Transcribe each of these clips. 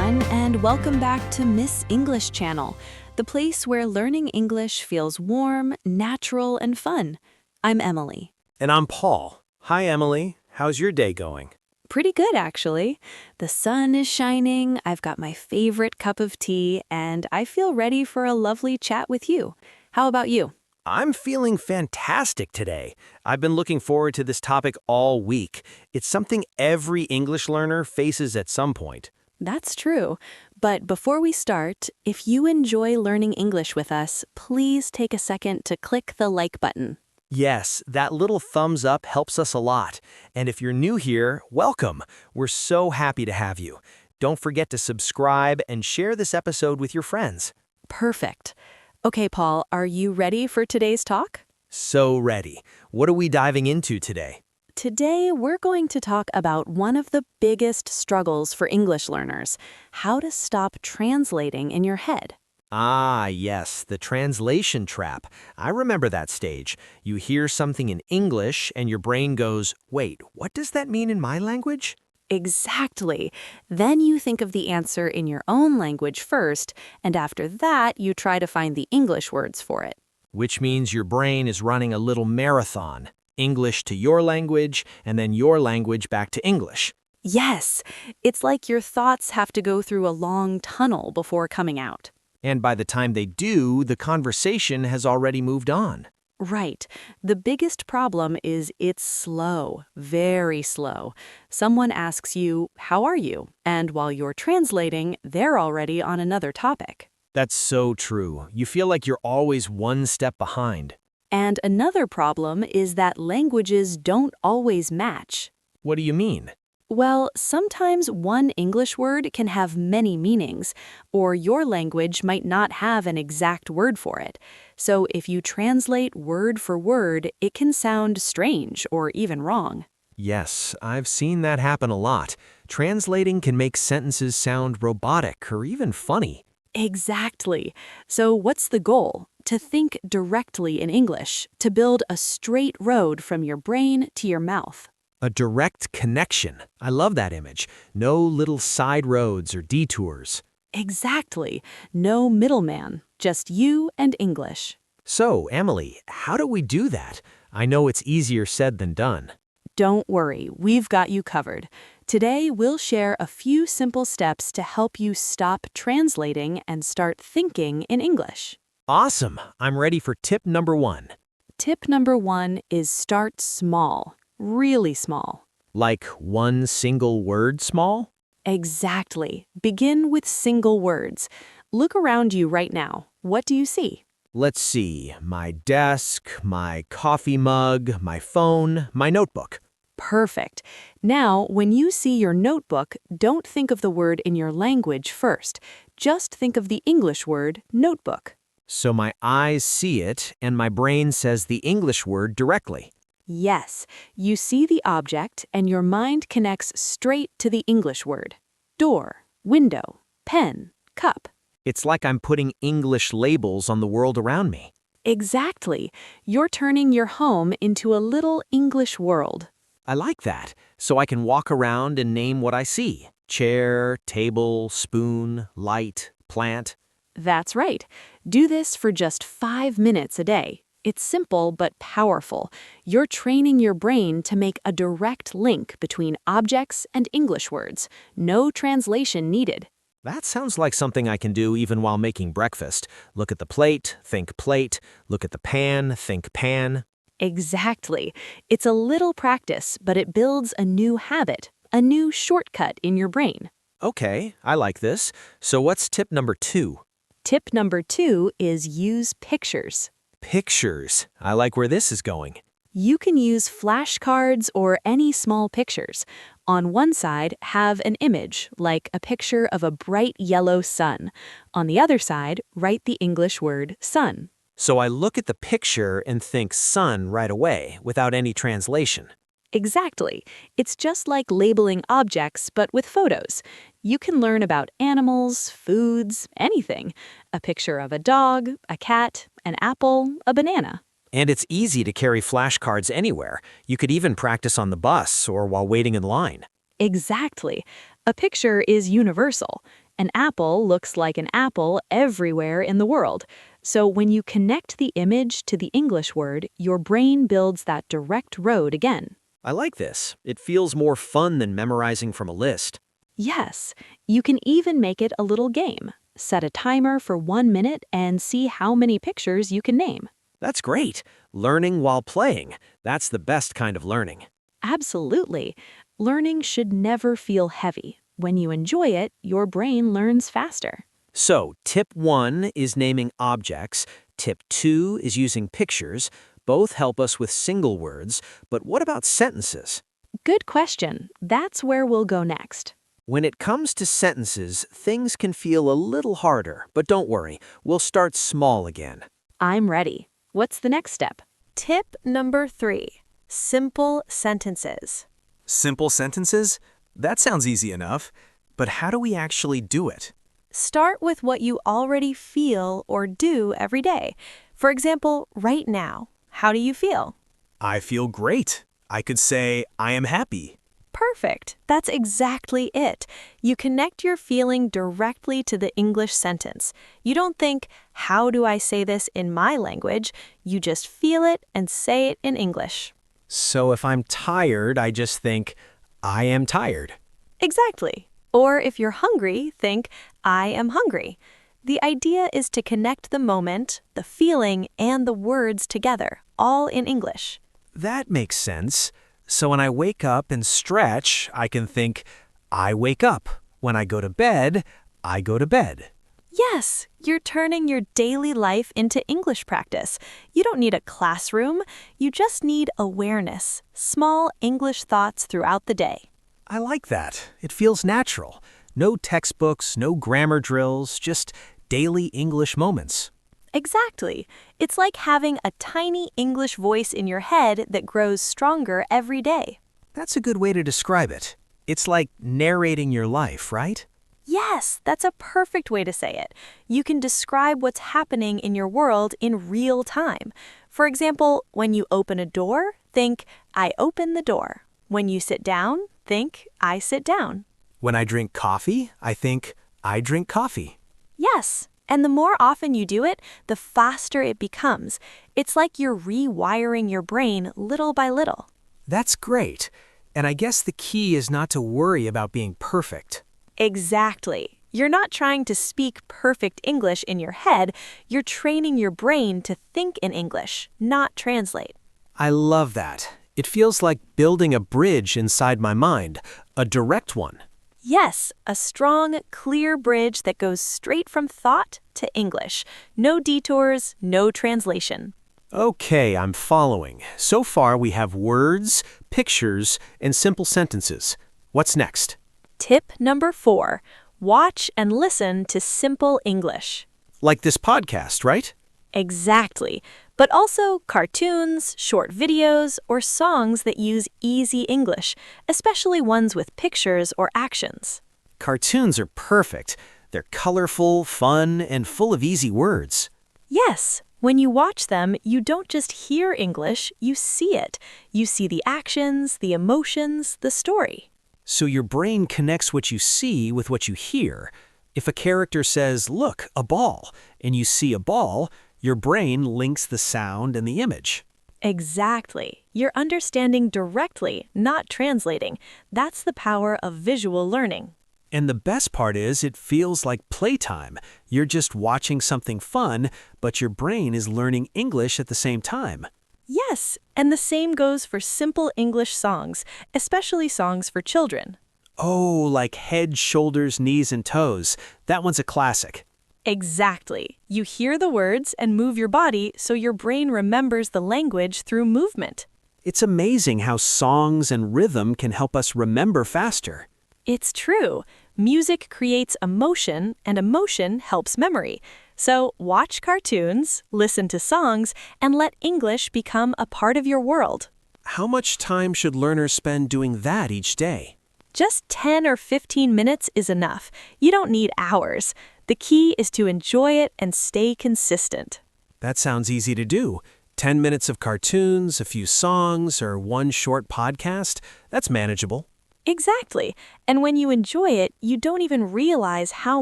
everyone, and welcome back to Miss English Channel, the place where learning English feels warm, natural, and fun. I'm Emily. And I'm Paul. Hi, Emily. How's your day going? Pretty good, actually. The sun is shining, I've got my favorite cup of tea, and I feel ready for a lovely chat with you. How about you? I'm feeling fantastic today. I've been looking forward to this topic all week. It's something every English learner faces at some point. That's true. But before we start, if you enjoy learning English with us, please take a second to click the like button. Yes, that little thumbs up helps us a lot. And if you're new here, welcome. We're so happy to have you. Don't forget to subscribe and share this episode with your friends. Perfect. Okay, Paul, are you ready for today's talk? So ready. What are we diving into today? Today, we're going to talk about one of the biggest struggles for English learners, how to stop translating in your head. Ah, yes, the translation trap. I remember that stage. You hear something in English and your brain goes, wait, what does that mean in my language? Exactly. Then you think of the answer in your own language first, and after that, you try to find the English words for it. Which means your brain is running a little marathon. English to your language, and then your language back to English. Yes, it's like your thoughts have to go through a long tunnel before coming out. And by the time they do, the conversation has already moved on. Right. The biggest problem is it's slow, very slow. Someone asks you, "How are you?" And while you're translating, they're already on another topic. That's so true. You feel like you're always one step behind. And another problem is that languages don't always match. What do you mean? Well, sometimes one English word can have many meanings, or your language might not have an exact word for it. So if you translate word for word, it can sound strange or even wrong. Yes, I've seen that happen a lot. Translating can make sentences sound robotic or even funny. Exactly. So what's the goal? To think directly in English, to build a straight road from your brain to your mouth. A direct connection. I love that image. No little side roads or detours. Exactly. No middleman, just you and English. So, Emily, how do we do that? I know it's easier said than done. Don't worry, we've got you covered. Today, we'll share a few simple steps to help you stop translating and start thinking in English. Awesome. I'm ready for tip number 1. Tip number 1 is start small, really small. Like one single word small? Exactly. Begin with single words. Look around you right now. What do you see? Let's see. My desk, my coffee mug, my phone, my notebook. Perfect. Now, when you see your notebook, don't think of the word in your language first. Just think of the English word notebook. So my eyes see it, and my brain says the English word directly. Yes, you see the object, and your mind connects straight to the English word. Door, window, pen, cup. It's like I'm putting English labels on the world around me. Exactly. You're turning your home into a little English world. I like that, so I can walk around and name what I see. Chair, table, spoon, light, plant. That's right. Do this for just 5 minutes a day. It's simple but powerful. You're training your brain to make a direct link between objects and English words. No translation needed. That sounds like something I can do even while making breakfast. Look at the plate, think plate. Look at the pan, think pan. Exactly. It's a little practice, but it builds a new habit, a new shortcut in your brain. Okay, I like this. So what's tip number 2? Tip number 2 is use pictures. Pictures. I like where this is going. You can use flashcards or any small pictures. On one side, have an image, like a picture of a bright yellow sun. On the other side, write the English word sun. So I look at the picture and think sun right away, without any translation. Exactly. It's just like labeling objects, but with photos. You can learn about animals, foods, anything. A picture of a dog, a cat, an apple, a banana. And it's easy to carry flashcards anywhere. You could even practice on the bus or while waiting in line. Exactly. A picture is universal. An apple looks like an apple everywhere in the world. So when you connect the image to the English word, your brain builds that direct road again. I like this. It feels more fun than memorizing from a list. Yes, you can even make it a little game. Set a timer for 1 minute and see how many pictures you can name. That's great. Learning while playing. That's the best kind of learning. Absolutely. Learning should never feel heavy. When you enjoy it, your brain learns faster. So, tip 1 is naming objects. Tip 2 is using pictures. Both help us with single words. But what about sentences? Good question. That's where we'll go next. When it comes to sentences, things can feel a little harder. But don't worry, we'll start small again. I'm ready. What's the next step? Tip number 3, simple sentences. Simple sentences? That sounds easy enough. But how do we actually do it? Start with what you already feel or do every day. For example, right now, how do you feel? I feel great. I could say, I am happy. Perfect. That's exactly it. You connect your feeling directly to the English sentence. You don't think, how do I say this in my language? You just feel it and say it in English. So if I'm tired, I just think, I am tired. Exactly. Or if you're hungry, think, I am hungry. The idea is to connect the moment, the feeling, and the words together, all in English. That makes sense. So when I wake up and stretch, I can think, I wake up. When I go to bed, I go to bed. Yes, you're turning your daily life into English practice. You don't need a classroom. You just need awareness, small English thoughts throughout the day. I like that. It feels natural. No textbooks, no grammar drills, just daily English moments. Exactly. It's like having a tiny English voice in your head that grows stronger every day. That's a good way to describe it. It's like narrating your life, right? Yes, that's a perfect way to say it. You can describe what's happening in your world in real time. For example, when you open a door, think, I open the door. When you sit down, think, I sit down. When I drink coffee, I think, I drink coffee. Yes, and the more often you do it, the faster it becomes. It's like you're rewiring your brain little by little. That's great. And I guess the key is not to worry about being perfect. Exactly. You're not trying to speak perfect English in your head. You're training your brain to think in English, not translate. I love that. It feels like building a bridge inside my mind, a direct one. Yes, a strong, clear bridge that goes straight from thought to English. No detours, no translation. Okay, I'm following. So far we have words, pictures, and simple sentences. What's next? Tip number 4, watch and listen to simple English. Like this podcast, right? Exactly. But also cartoons, short videos, or songs that use easy English, especially ones with pictures or actions. Cartoons are perfect. They're colorful, fun, and full of easy words. Yes, when you watch them, you don't just hear English, you see it. You see the actions, the emotions, the story. So your brain connects what you see with what you hear. If a character says, look, a ball, and you see a ball, your brain links the sound and the image. Exactly. You're understanding directly, not translating. That's the power of visual learning. And the best part is it feels like playtime. You're just watching something fun, but your brain is learning English at the same time. Yes, and the same goes for simple English songs, especially songs for children. Oh, like head, shoulders, knees, and toes. That one's a classic. Exactly. You hear the words and move your body so your brain remembers the language through movement. It's amazing how songs and rhythm can help us remember faster. It's true. Music creates emotion, and emotion helps memory. So watch cartoons, listen to songs, and let English become a part of your world. How much time should learners spend doing that each day? Just 10 or 15 minutes is enough. You don't need hours. The key is to enjoy it and stay consistent. That sounds easy to do. 10 minutes of cartoons, a few songs, or one short podcast, that's manageable. Exactly. And when you enjoy it, you don't even realize how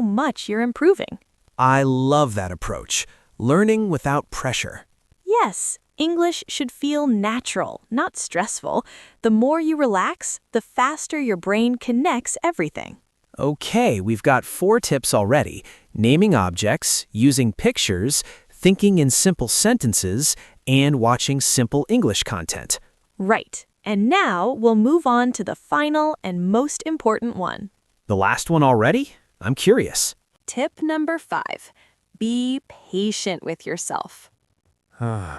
much you're improving. I love that approach. Learning without pressure. Yes, English should feel natural, not stressful. The more you relax, the faster your brain connects everything. Okay, we've got 4 tips already. Naming objects, using pictures, thinking in simple sentences, and watching simple English content. Right. And now we'll move on to the final and most important one. The last one already? I'm curious. Tip number 5. Be patient with yourself.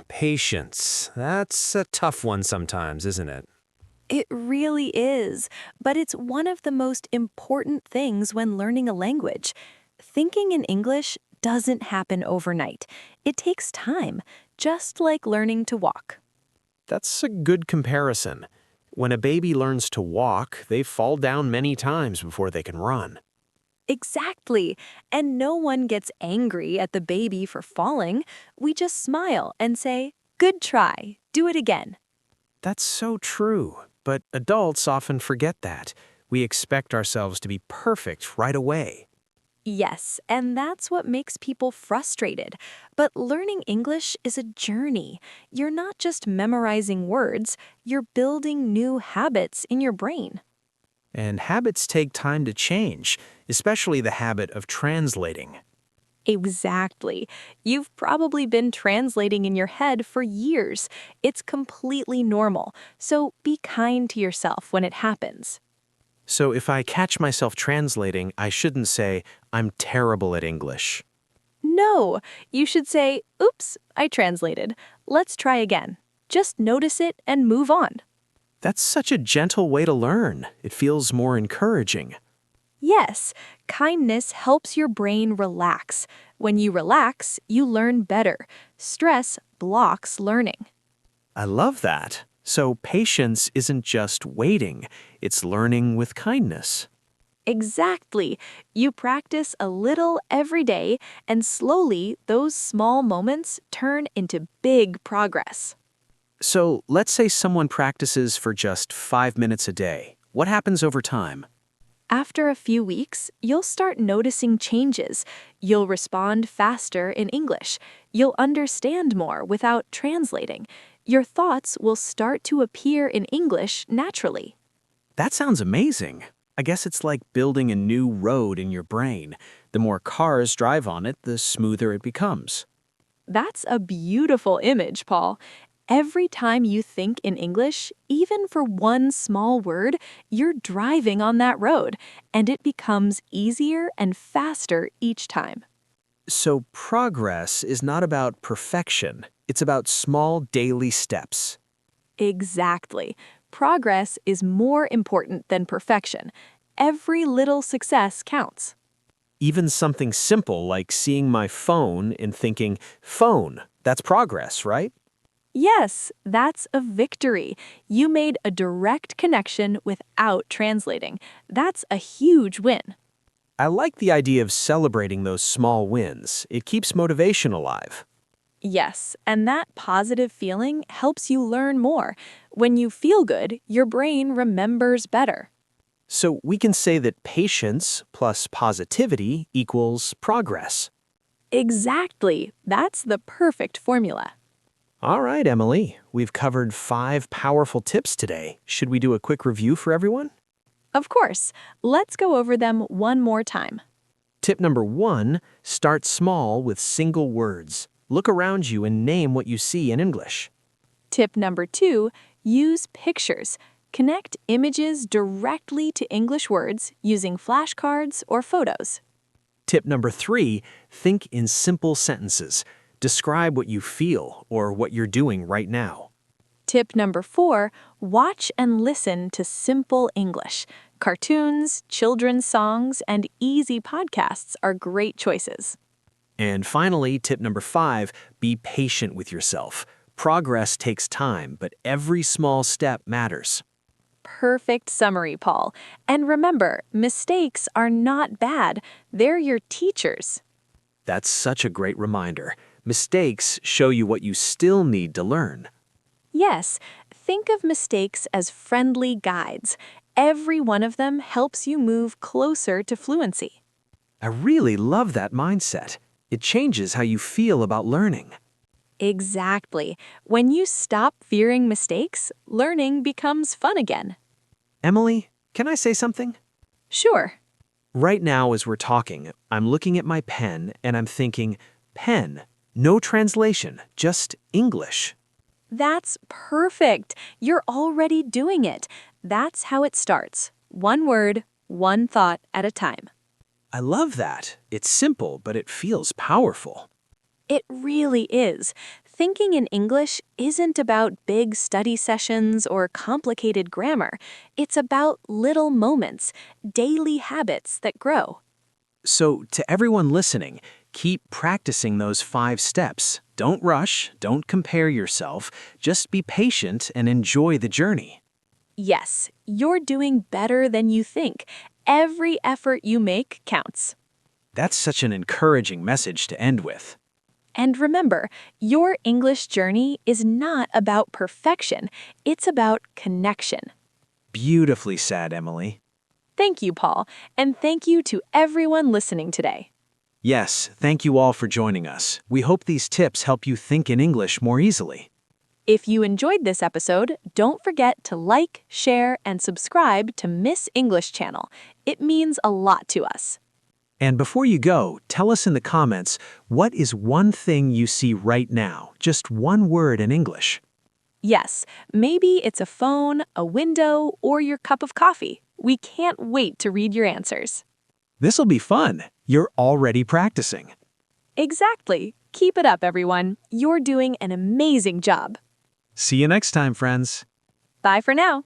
Patience. That's a tough one sometimes, isn't it? It really is, but it's one of the most important things when learning a language. Thinking in English doesn't happen overnight. It takes time, just like learning to walk. That's a good comparison. When a baby learns to walk, they fall down many times before they can run. Exactly. And no one gets angry at the baby for falling. We just smile and say, "Good try. Do it again." That's so true, but adults often forget that. We expect ourselves to be perfect right away. Yes, and that's what makes people frustrated. But learning English is a journey. You're not just memorizing words, you're building new habits in your brain. And habits take time to change, especially the habit of translating. Exactly. You've probably been translating in your head for years. It's completely normal, so be kind to yourself when it happens. So if I catch myself translating, I shouldn't say, "I'm terrible at English." No, you should say, "Oops, I translated. Let's try again." Just notice it and move on. That's such a gentle way to learn. It feels more encouraging. Yes, kindness helps your brain relax. When you relax, you learn better. Stress blocks learning. I love that. So patience isn't just waiting, it's learning with kindness. Exactly. You practice a little every day, and slowly those small moments turn into big progress. So let's say someone practices for just 5 minutes a day. What happens over time? After a few weeks, you'll start noticing changes. You'll respond faster in English. You'll understand more without translating. Your thoughts will start to appear in English naturally. That sounds amazing. I guess it's like building a new road in your brain. The more cars drive on it, the smoother it becomes. That's a beautiful image, Paul. Every time you think in English, even for one small word, you're driving on that road, and it becomes easier and faster each time. So progress is not about perfection. It's about small daily steps. Exactly. Progress is more important than perfection. Every little success counts. Even something simple like seeing my phone and thinking, "Phone," that's progress, right? Yes, that's a victory. You made a direct connection without translating. That's a huge win. I like the idea of celebrating those small wins. It keeps motivation alive. Yes, and that positive feeling helps you learn more. When you feel good, your brain remembers better. So we can say that patience plus positivity equals progress. Exactly. That's the perfect formula. All right, Emily, we've covered 5 powerful tips today. Should we do a quick review for everyone? Of course. Let's go over them one more time. Tip number 1, start small with single words. Look around you and name what you see in English. Tip number 2, use pictures. Connect images directly to English words using flashcards or photos. Tip number 3, think in simple sentences. Describe what you feel or what you're doing right now. Tip number 4, watch and listen to simple English. Cartoons, children's songs, and easy podcasts are great choices. And finally, tip number 5, be patient with yourself. Progress takes time, but every small step matters. Perfect summary, Paul. And remember, mistakes are not bad. They're your teachers. That's such a great reminder. Mistakes show you what you still need to learn. Yes, think of mistakes as friendly guides. Every one of them helps you move closer to fluency. I really love that mindset. It changes how you feel about learning. Exactly. When you stop fearing mistakes, learning becomes fun again. Emily, can I say something? Sure. Right now, as we're talking, I'm looking at my pen and I'm thinking, pen, no translation, just English. That's perfect. You're already doing it. That's how it starts. One word, one thought at a time. I love that. It's simple, but it feels powerful. It really is. Thinking in English isn't about big study sessions or complicated grammar. It's about little moments, daily habits that grow. So, to everyone listening, keep practicing those 5 steps. Don't rush, don't compare yourself, just be patient and enjoy the journey. Yes, you're doing better than you think. Every effort you make counts. That's such an encouraging message to end with. And remember, your English journey is not about perfection, it's about connection. Beautifully said, Emily. Thank you, Paul, and thank you to everyone listening today. Yes, thank you all for joining us. We hope these tips help you think in English more easily. If you enjoyed this episode, don't forget to like, share, and subscribe to Miss English channel. It means a lot to us. And before you go, tell us in the comments, what is one thing you see right now? Just one word in English. Yes, maybe it's a phone, a window, or your cup of coffee. We can't wait to read your answers. This'll be fun. You're already practicing. Exactly. Keep it up, everyone. You're doing an amazing job. See you next time, friends. Bye for now.